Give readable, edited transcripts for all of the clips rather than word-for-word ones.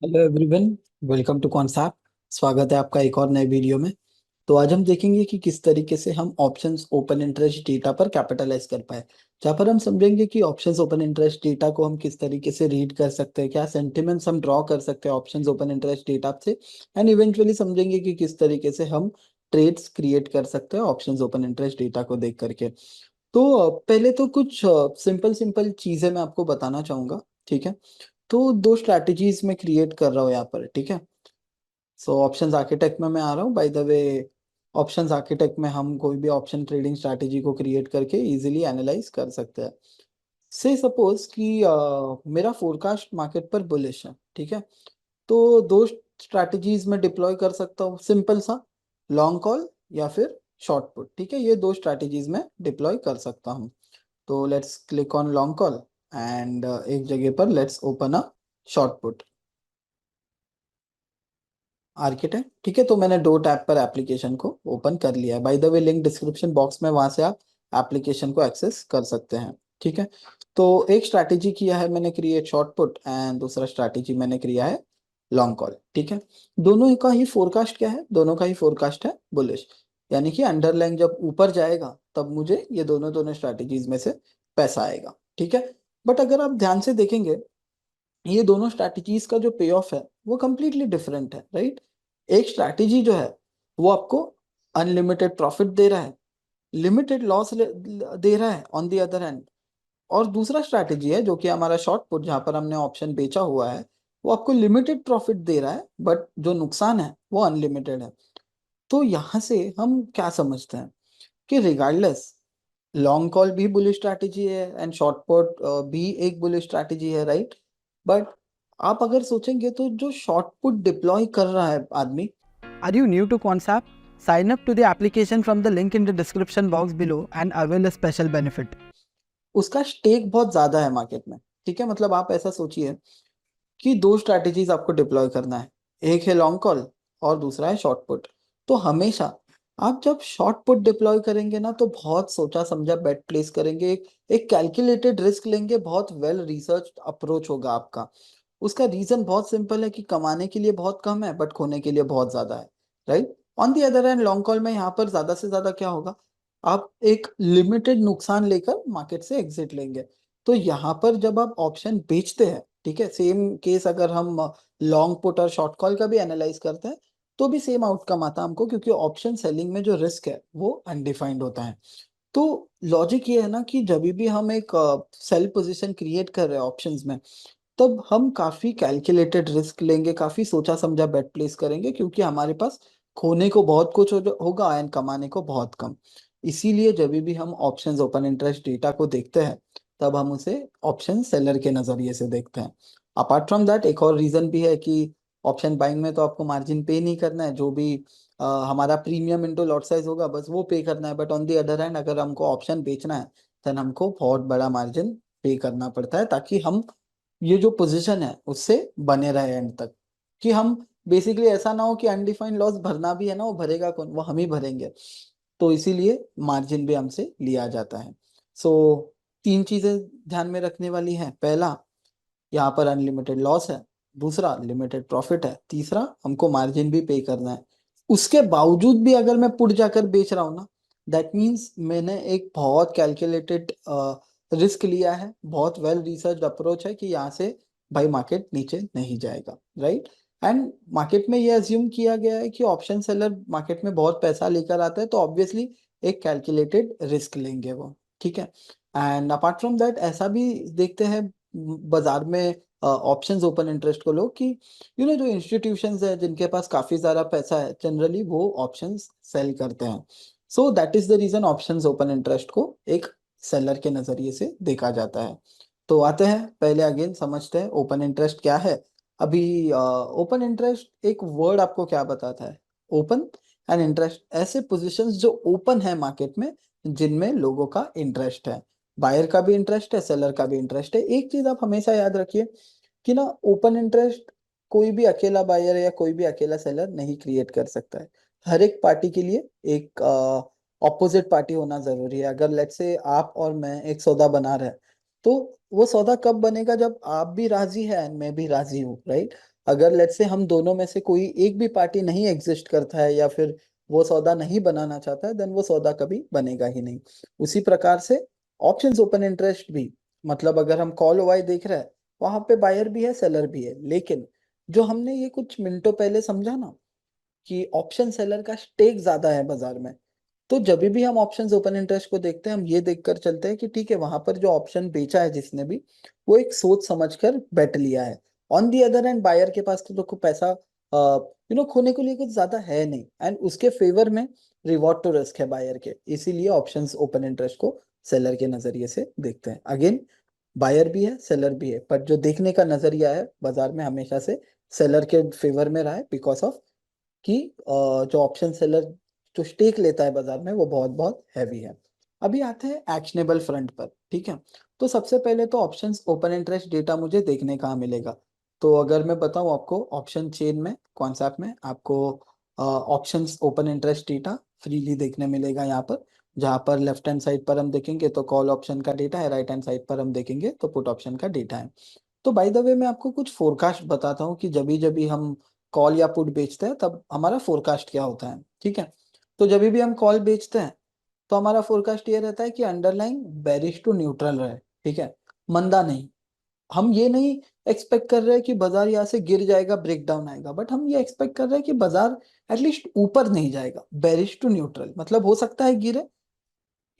Hello everyone, welcome to concept. स्वागत है आपका एक और नए वीडियो में। तो आज हम देखेंगे कि किस तरीके से हम ऑप्शंस ओपन इंटरेस्ट डेटा पर कैपिटलाइज कर पाए। जहाँ पर हम समझेंगे कि ऑप्शंस ओपन इंटरेस्ट डेटा को हम किस तरीके से रीड कर सकते हैं, क्या सेंटिमेंट्स हम ड्रॉ कर सकते हैं ऑप्शंस ओपन इंटरेस्ट डेटा से। एंड इवेंचुअली समझेंगे कि किस तरीके से हम ट्रेड्स क्रिएट कर सकते हैं ऑप्शंस ओपन इंटरेस्ट डेटा को देख करके। तो पहले तो कुछ सिंपल सिंपल चीजें मैं आपको बताना चाहूंगा। ठीक है, तो दो स्ट्रैटेजीज मैं क्रिएट कर रहा हूँ यहाँ पर। ठीक है, सो ऑप्शंस आर्किटेक्ट में मैं आ रहा हूँ। By the way, options architect में हम कोई भी ऑप्शन ट्रेडिंग स्ट्रैटेजी को क्रिएट करके इजीली एनालाइज कर सकते हैं। से सपोज कि मेरा फोरकास्ट मार्केट पर बुलिश है। ठीक है, तो दो स्ट्रैटेजीज में डिप्लॉय कर सकता हूँ, सिंपल सा, लॉन्ग कॉल या फिर शॉर्ट पुट। ठीक है, ये दो स्ट्रैटेजीज में डिप्लॉय कर सकता हूँ। तो let's click on long call and एक जगह पर let's open a short put architect. ठीक है, तो मैंने दो टैब पर एप्लीकेशन को ओपन कर लिया है। By the way, link description box में, वहां से आप एप्लीकेशन को एक्सेस कर सकते हैं। ठीक है, तो एक स्ट्रैटेजी किया है मैंने क्रिएट शॉर्ट पुट एंड दूसरा स्ट्रैटेजी मैंने किया है लॉन्ग कॉल। ठीक है, दोनों का ही फोरकास्ट क्या है? दोनों का ही फोरकास्ट है बुलिश, यानी कि अंडरलाइन जब ऊपर जाएगा तब मुझे ये दोनों दोनों स्ट्रैटेजीज में से पैसा आएगा। ठीक है, बट अगर आप ध्यान से देखेंगे, ये दोनों स्ट्रैटेजीज का जो पे ऑफ है वो कंप्लीटली डिफरेंट है, राइट। एक स्ट्रैटेजी जो है वो आपको अनलिमिटेड प्रॉफिट दे रहा है, लिमिटेड लॉस दे रहा है ऑन दी अदर हैंड। और दूसरा स्ट्रैटेजी है जो कि हमारा शॉर्ट पुट, जहां पर हमने ऑप्शन बेचा हुआ है, वो आपको लिमिटेड प्रॉफिट दे रहा है बट जो नुकसान है वो अनलिमिटेड है। तो यहाँ से हम क्या समझते हैं कि रिगार्डलेस, लॉन्ग कॉल भी बुलिश स्ट्रैटेजी है एंड शॉर्ट पुट भी एक बुलिश स्ट्रैटेजी है, राइट। बट आप अगर सोचेंगे तो जो शॉर्ट पुट डिप्लॉय कर रहा है आदमी, Are you new to Concept? Sign up to the application from the link in the description box below and avail a special benefit. उसका स्टेक बहुत ज्यादा है मार्केट में। ठीक है, मतलब आप ऐसा सोचिए कि दो स्ट्रैटेजीज आपको डिप्लॉय करना है, एक है लॉन्ग कॉल और दूसरा है शॉर्ट पुट। तो हमेशा आप जब शॉर्ट पुट डिप्लॉय करेंगे ना, तो बहुत सोचा समझा बेट प्लेस करेंगे, एक कैलकुलेटेड रिस्क लेंगे, बहुत वेल रिसर्च अप्रोच होगा आपका। उसका रीजन बहुत सिंपल है कि कमाने के लिए बहुत कम है बट खोने के लिए बहुत ज्यादा है, right. On the other hand long call में यहाँ पर ज्यादा से ज्यादा क्या होगा, आप एक लिमिटेड नुकसान लेकर मार्केट से एग्जिट लेंगे। तो यहाँ पर जब आप ऑप्शन बेचते हैं, ठीक है, सेम केस अगर हम लॉन्ग पुट और शॉर्ट कॉल का भी एनालाइज करते हैं तो भी सेम आउटकम आता है हमको, क्योंकि ऑप्शन सेलिंग में जो रिस्क है वो अनडिफाइंड होता है। तो लॉजिक ये है ना कि जब भी हम एक सेल पोजीशन क्रिएट कर रहे हैं ऑप्शंस में, तब हम काफी कैलकुलेटेड रिस्क लेंगे, काफी सोचा समझा बेट प्लेस करेंगे, क्योंकि हमारे पास खोने को बहुत कुछ होगा एंड कमाने को बहुत कम। इसीलिए जब भी हम ऑप्शंस ओपन इंटरेस्ट डेटा को देखते हैं, तब हम उसे ऑप्शन सेलर के नजरिए से देखते हैं। अपार्ट फ्रॉम दैट एक और रीजन भी है कि ऑप्शन बाइंग में तो आपको मार्जिन पे नहीं करना है, जो भी हमारा प्रीमियम इंटू लॉट साइज होगा बस वो पे करना है। But on the other hand अगर हमको ऑप्शन बेचना है, देन हमको बहुत बड़ा मार्जिन पे करना पड़ता है, ताकि हम ये जो पोजीशन है उससे बने रहे एंड तक। कि हम बेसिकली ऐसा ना हो कि अनडिफाइंड लॉस भरना भी है ना, वो भरेगा कौन, वो हम ही भरेंगे। तो इसीलिए मार्जिन भी हमसे लिया जाता है। सो तीन चीजें ध्यान में रखने वाली हैं। पहला, यहाँ पर अनलिमिटेड लॉस है। दूसरा, लिमिटेड प्रॉफिट है। तीसरा, हमको मार्जिन भी पे करना है। उसके बावजूद भी अगर मैं पुट जाकर बेच रहा हूँ ना, दैट मीन्स मैंने एक बहुत कैलकुलेटेड रिस्क लिया है, बहुत वेल रिसर्च अप्रोच है कि यहाँ से भाई मार्केट नीचे नहीं जाएगा, राइट। एंड मार्केट में ये अज्यूम किया गया है कि ऑप्शन सेलर मार्केट में बहुत पैसा लेकर आता है, तो ऑब्वियसली एक कैलकुलेटेड रिस्क लेंगे वो। ठीक है, एंड अपार्ट फ्रॉम दैट ऐसा भी देखते हैं बाजार में ऑप्शंस ओपन इंटरेस्ट को लोग कि जो इंस्टीट्यूशंस है जिनके पास काफी सारा पैसा है, जनरली वो ऑप्शंस सेल करते हैं। So that is the reason options open interest को एक सेलर के नजरिए से देखा जाता है। तो आते हैं पहले अगेन समझते हैं ओपन इंटरेस्ट क्या है। अभी ओपन इंटरेस्ट एक वर्ड आपको क्या बताता है? ओपन एंड इंटरेस्ट ऐसे पोजीशंस जो ओपन है मार्केट में, जिनमें लोगों का इंटरेस्ट है, बायर का भी इंटरेस्ट है, सेलर का भी इंटरेस्ट है। एक चीज आप हमेशा याद रखिए कि ना, ओपन इंटरेस्ट कोई भी अकेला बायर या कोई भी अकेला सेलर नहीं क्रिएट कर सकता है। हर एक पार्टी के लिए एक ऑपोजिट पार्टी होना जरूरी है। अगर लेट्स से आप और मैं एक सौदा बना रहे हैं, तो वो सौदा कब बनेगा? जब आप भी राजी है एंड मैं भी राजी हूँ, राइट। अगर लेट्स से हम दोनों में से कोई एक भी पार्टी नहीं एग्जिस्ट करता है या फिर वो सौदा नहीं बनाना चाहता है, देन वो सौदा कभी बनेगा ही नहीं। उसी प्रकार से ऑप्शंस ओपन इंटरेस्ट भी, मतलब अगर हम कॉल वाई देख रहे हैं, वहां पे बायर भी है सेलर भी है, लेकिन जो हमने ये कुछ मिनटों पहले समझा ना कि ऑप्शन सेलर का स्टेक ज्यादा है बाजार में, तो जब भी हम ऑप्शंस ओपन इंटरेस्ट को देखते हैं, हम ये देखकर चलते हैं कि ठीक है, वहां पर जो ऑप्शन बेचा है जिसने भी, वो एक सोच समझकर बेट लिया है। On the other end buyer के पास तो कुछ पैसा खोने के लिए कुछ ज्यादा है नहीं, एंड उसके फेवर में रिवॉर्ड टू रिस्क है बायर के, इसीलिए ऑप्शंस ओपन इंटरेस्ट को सेलर के नजरिए से देखते हैं। अगेन, बायर भी है सेलर भी है, पर जो देखने का नजरिया है बाजार में हमेशा से सेलर के फेवर में रहा है, बिकॉज ऑफ कि जो ऑप्शन सेलर जो स्टेक लेता है बाजार में, वो बहुत बहुत हैवी है। अभी आते हैं एक्शनेबल फ्रंट पर, ठीक है। तो सबसे पहले तो ऑप्शंस ओपन इंटरेस्ट डेटा मुझे देखने कहाँ मिलेगा? तो अगर मैं बताऊं आपको, ऑप्शन चेन में, कॉन्सेप्ट में आपको options open interest data freely देखने मिलेगा यहाँ पर। जहाँ पर लेफ्ट हैंड साइड पर हम देखेंगे तो कॉल ऑप्शन का डेटा है, राइट हैंड साइड पर हम देखेंगे तो पुट ऑप्शन का डेटा है। तो बाय द वे मैं आपको कुछ फोरकास्ट बताता हूँ कि जब जब हम कॉल या पुट बेचते हैं तब हमारा फोरकास्ट क्या होता है, ठीक है। तो जब भी हम कॉल बेचते हैं तो हमारा फोरकास्ट ये रहता है कि अंडरलाइन बेरिश टू न्यूट्रल रहे, ठीक है, मंदा नहीं। हम ये नहीं एक्सपेक्ट कर रहे हैं कि बाजार यहाँ से गिर जाएगा, ब्रेक डाउन आएगा, बट हम ये एक्सपेक्ट कर रहे हैं कि बाजार एटलीस्ट ऊपर नहीं जाएगा, बेरिश टू न्यूट्रल, मतलब हो सकता है गिरे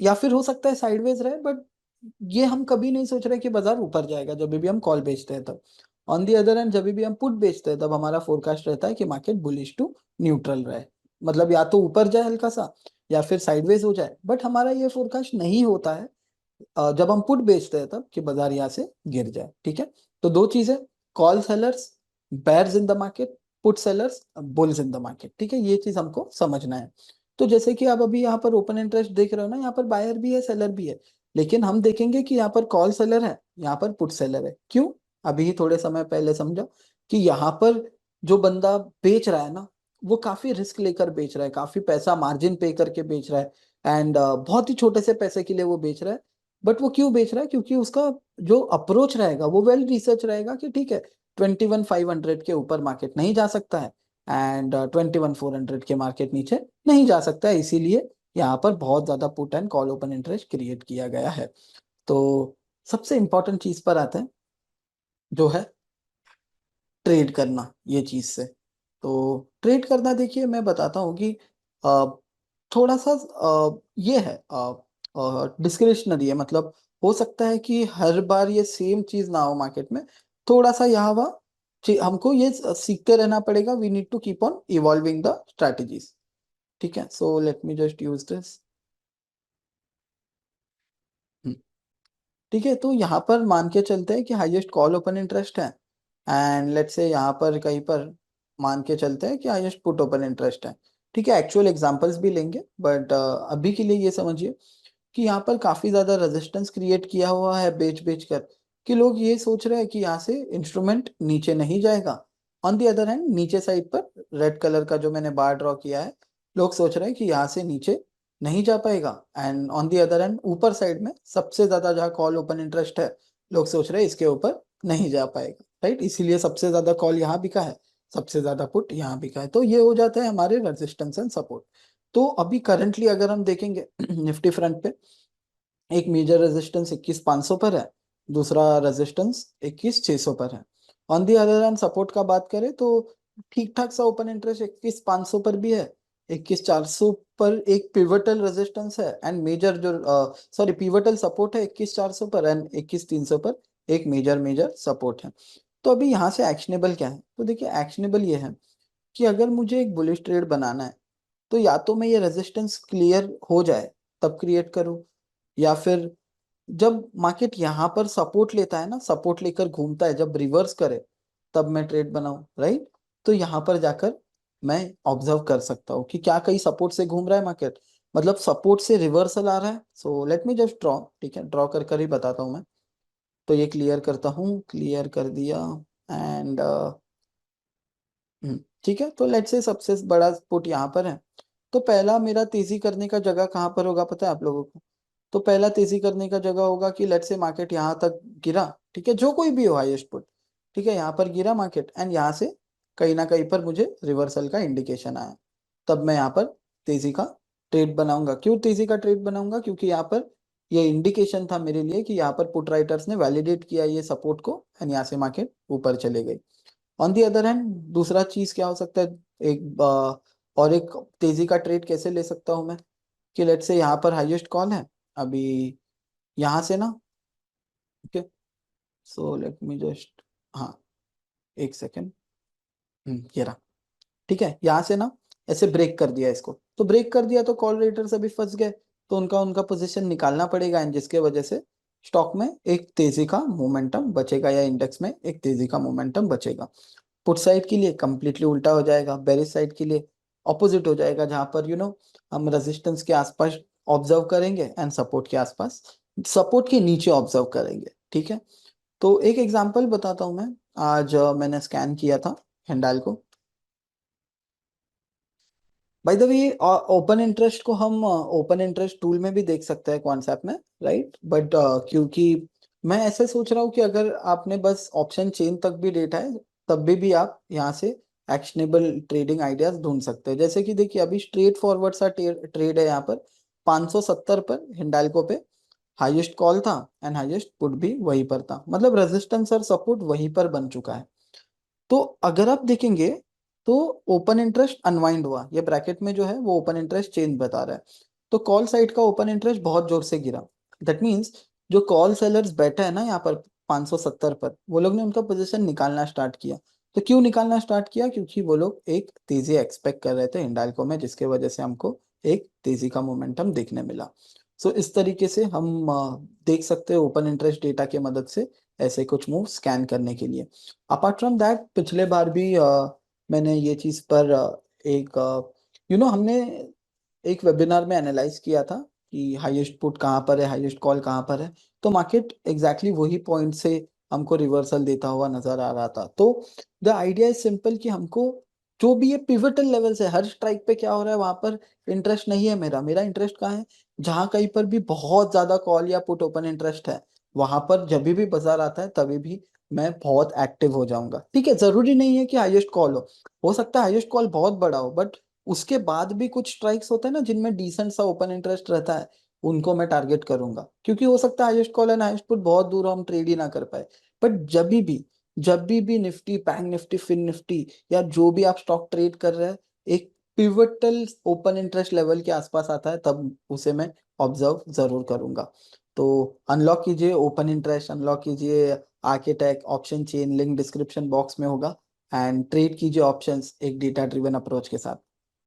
या फिर हो सकता है साइडवेज रहे, बट ये हम कभी नहीं सोच रहे कि बाजार ऊपर जाएगा जब भी हम कॉल बेचते हैं तब। ऑन दी अदर एंड जब भी हम पुट बेचते हैं तब हमारा फोरकास्ट रहता है कि मार्केट बुलिश टू न्यूट्रल रहे, मतलब या तो ऊपर जाए हल्का सा या फिर साइडवेज हो जाए, बट हमारा ये फोरकास्ट नहीं होता है जब हम पुट बेचते हैं तब कि बाजार यहाँ से गिर जाए, ठीक है। तो दो चीजें, call sellers bears in the market, put sellers bulls in the market, ठीक है, ये चीज हमको समझना है। तो जैसे कि आप अभी यहाँ पर ओपन इंटरेस्ट देख रहे हो ना, यहाँ पर बायर भी है सेलर भी है, लेकिन हम देखेंगे कि यहाँ पर कॉल सेलर है, यहाँ पर पुट सेलर है। क्यों? अभी ही थोड़े समय पहले समझा कि यहाँ पर जो बंदा बेच रहा है ना, वो काफी रिस्क लेकर बेच रहा है, काफी पैसा मार्जिन पे करके बेच रहा है, एंड बहुत ही छोटे से पैसे के लिए वो बेच रहा है। बट वो क्यों बेच रहा है? क्योंकि उसका जो अप्रोच रहेगा वो वेल रिसर्च रहेगा कि ठीक है, 21,500 के ऊपर मार्केट नहीं जा सकता है, एंड 21,400 के मार्केट नीचे नहीं जा सकता है, इसीलिए यहाँ पर बहुत ज्यादा put and call open interest create किया गया है। तो सबसे इंपॉर्टेंट चीज पर आते हैं, जो है ट्रेड करना, ये चीज से। तो ट्रेड करना, देखिए मैं बताता हूँ कि अ, थोड़ा सा ये है डिस्क्रिशनरी है, मतलब हो सकता है कि हर बार ये सेम चीज ना हो मार्केट में, थोड़ा सा यहाँ वहाँ हमको ये सीखते रहना पड़ेगा। We need to keep on evolving the strategies, ठीक है। So let me just use this. ठीक है, तो यहाँ पर मान के चलते हैं कि हाईएस्ट कॉल ओपन इंटरेस्ट है, एंड लेट्स से यहाँ पर कहीं पर मान के चलते हैं कि हाईएस्ट पुट ओपन इंटरेस्ट है। ठीक है, एक्चुअल एग्जांपल्स भी लेंगे, बट अभी के लिए ये समझिए कि यहाँ पर काफी ज्यादा रेजिस्टेंस क्रिएट किया हुआ है बेच बेच कर, कि लोग ये सोच रहे हैं कि यहाँ से इंस्ट्रूमेंट नीचे नहीं जाएगा। ऑन दी अदर हैंड नीचे साइड पर रेड कलर का जो मैंने बार ड्रॉ किया है, लोग सोच रहे हैं कि यहाँ से नीचे नहीं जा पाएगा, and on the other hand ऊपर साइड में सबसे ज्यादा जहाँ कॉल ओपन इंटरेस्ट है, लोग सोच रहे हैं इसके ऊपर नहीं जा पाएगा, राइट, इसीलिए सबसे ज्यादा कॉल यहाँ बिका है, सबसे ज्यादा पुट यहाँ बिका है। तो ये हो जाता है हमारे रेजिस्टेंस एंड सपोर्ट। तो अभी करंटली अगर हम देखेंगे निफ्टी फ्रंट पे, एक मेजर रेजिस्टेंस 21,500 पर है, दूसरा रेजिस्टेंस 21,600 पर है। On the other hand support का बात करें तो ठीक ठाक सा ओपन इंटरेस्ट 21,500 पर भी है, 21,400 पर एक पिवटल रेजिस्टेंस है, एंड मेजर जो सॉरी पिवटल सपोर्ट है 21,400 पर, एंड 21,300 पर एक मेजर मेजर सपोर्ट है। तो अभी यहाँ से एक्शनेबल क्या है? तो देखिए, एक्शनेबल ये है कि अगर मुझे एक बुलिश ट्रेड बनाना है, तो या तो मैं ये रेजिस्टेंस क्लियर हो जाए तब क्रिएट करूं, या फिर जब मार्केट यहाँ पर सपोर्ट लेता है ना, सपोर्ट लेकर घूमता है, जब रिवर्स करे तब मैं ट्रेड बनाऊं, राइट। तो यहाँ पर जाकर मैं ऑब्जर्व कर सकता हूँ कि क्या कहीं सपोर्ट से घूम रहा है मार्केट, मतलब सपोर्ट से रिवर्सल आ रहा है। So let me just draw, ठीक है, ड्रॉ कर कर ही बताता हूँ मैं। तो ये क्लियर करता हूँ, क्लियर कर दिया, एंड ठीक है। तो लेट्स से सबसे बड़ा पुट यहाँ पर है, तो पहला मेरा तेजी करने का जगह कहाँ पर होगा पता है आप लोगों को? तो पहला तेजी करने का जगह होगा कि लेट्स से मार्केट यहाँ तक गिरा, ठीक है, जो कोई भी हो हाईएस्ट पुट, ठीक है, यहाँ पर गिरा मार्केट एंड यहाँ से कहीं ना कहीं पर मुझे रिवर्सल का इंडिकेशन आया, तब मैं यहाँ पर तेजी का ट्रेड बनाऊंगा। क्यों तेजी का ट्रेड बनाऊंगा? क्योंकि यहाँ पर ये इंडिकेशन था मेरे लिए कि यहाँ पर पुट राइटर्स ने वैलिडेट किया ये सपोर्ट को, एंड यहाँ से मार्केट ऊपर चले गई। ऑन दी अदर हैंड दूसरा चीज क्या हो सकता है, एक और एक तेजी का ट्रेड कैसे ले सकता हूँ मैं, कि लेट्स से यहाँ पर हाईएस्ट कॉल है अभी, यहाँ से ना, ओके, सो लेट मी जस्ट, हाँ, एक सेकेंड, ये रहा, ठीक है, यहाँ से ना ऐसे ब्रेक कर दिया इसको, तो ब्रेक कर दिया तो कॉल रेटर्स अभी फंस गए, तो उनका उनका पोजीशन निकालना पड़ेगा, एंड जिसके वजह से स्टॉक में एक तेजी का मोमेंटम बचेगा, या इंडेक्स में एक तेजी का मोमेंटम बचेगा। पुट साइड के लिए कंप्लीटली उल्टा हो जाएगा, बेरिश साइड के लिए ऑपोजिट हो जाएगा, जहां पर हम रेजिस्टेंस के आसपास ऑब्जर्व करेंगे एंड सपोर्ट के आसपास, सपोर्ट के नीचे ऑब्जर्व करेंगे, ठीक है। तो एक एग्जांपल बताता हूं मैं। आज मैंने स्कैन किया था हिंडाल को। By the way, open interest को हम ओपन इंटरेस्ट टूल में भी देख सकते हैं कॉन्सेप्ट में, राइट, बट क्योंकि मैं ऐसे सोच रहा हूँ कि अगर आपने बस ऑप्शन चेन तक भी डेटा है, तब भी आप यहाँ से एक्शनेबल ट्रेडिंग आइडियाज ढूंढ सकते हैं। जैसे कि देखिए अभी स्ट्रेट फॉरवर्ड सा ट्रेड है यहाँ पर 570 पर हिंडाल्को पे, हाईएस्ट कॉल था एंड हाईएस्ट पुट भी वहीं पर था, मतलब रेजिस्टेंस और सपोर्ट वहीं पर बन चुका है। तो अगर आप देखेंगे तो ओपन इंटरेस्ट अनवाइंड हुआ, ये ब्रैकेट में जो है वो ओपन इंटरेस्ट चेंज बता रहा है, तो कॉल साइड का ओपन इंटरेस्ट बहुत जोर से गिरा। दैट मीन्स जो कॉल सेलर्स बैठे हैं ना यहाँ पर 570 पर, वो लोग ने उनका पोजीशन निकालना स्टार्ट किया। तो क्यों निकालना स्टार्ट किया? क्योंकि वो लोग एक तेजी एक्सपेक्ट कर रहे थे हिंडाल्को में, जिसके वजह से हमको एक तेजी का मोमेंटम देखने मिला। सो इस तरीके से हम देख सकते हैं ओपन इंटरेस्ट डेटा की मदद से ऐसे कुछ मूव स्कैन करने के लिए। अपार्ट फ्रॉम दैट पिछले बार भी मैंने ये चीज पर एक हमने एक वेबिनार में एनालाइज किया था कि हाईएस्ट पुट कहाँ पर है, हाईएस्ट कॉल कहाँ पर है, तो मार्केट एग्जैक्टली वही पॉइंट से हमको रिवर्सल देता हुआ नजर आ रहा था। तो द आइडिया इज सिंपल कि हमको जो भी ये पिवटल लेवल से हर स्ट्राइक पे क्या हो रहा है वहां पर इंटरेस्ट नहीं है मेरा। मेरा इंटरेस्ट कहाँ है? जहां कहीं पर भी बहुत ज्यादा कॉल या पुट ओपन इंटरेस्ट है, वहां पर जब भी बाजार आता है तभी भी मैं बहुत एक्टिव हो जाऊंगा। ठीक है, जरूरी नहीं है कि हाईएस्ट कॉल हो सकता है हाईएस्ट कॉल बहुत बड़ा हो, बट उसके बाद भी कुछ स्ट्राइक्स होते हैं ना जिनमें डिसेंट सा ओपन इंटरेस्ट रहता है, उनको मैं टारगेट करूंगा, क्योंकि हो सकता है highest call and highest put बहुत दूर हो, हम ट्रेड ही ना कर पाए। बट जब भी Nifty, bank Nifty, fin Nifty, या जो भी आप स्टॉक ट्रेड कर रहे हैं, एक पिवटल ओपन इंटरेस्ट लेवल के आसपास आता है, तब उसे मैं ऑब्जर्व जरूर करूंगा। तो अनलॉक कीजिए ओपन इंटरेस्ट, अनलॉक कीजिए architect option chain, link description box में होगा, एंड ट्रेड कीजिए ऑप्शंस एक डेटा ड्रिवन अप्रोच के साथ।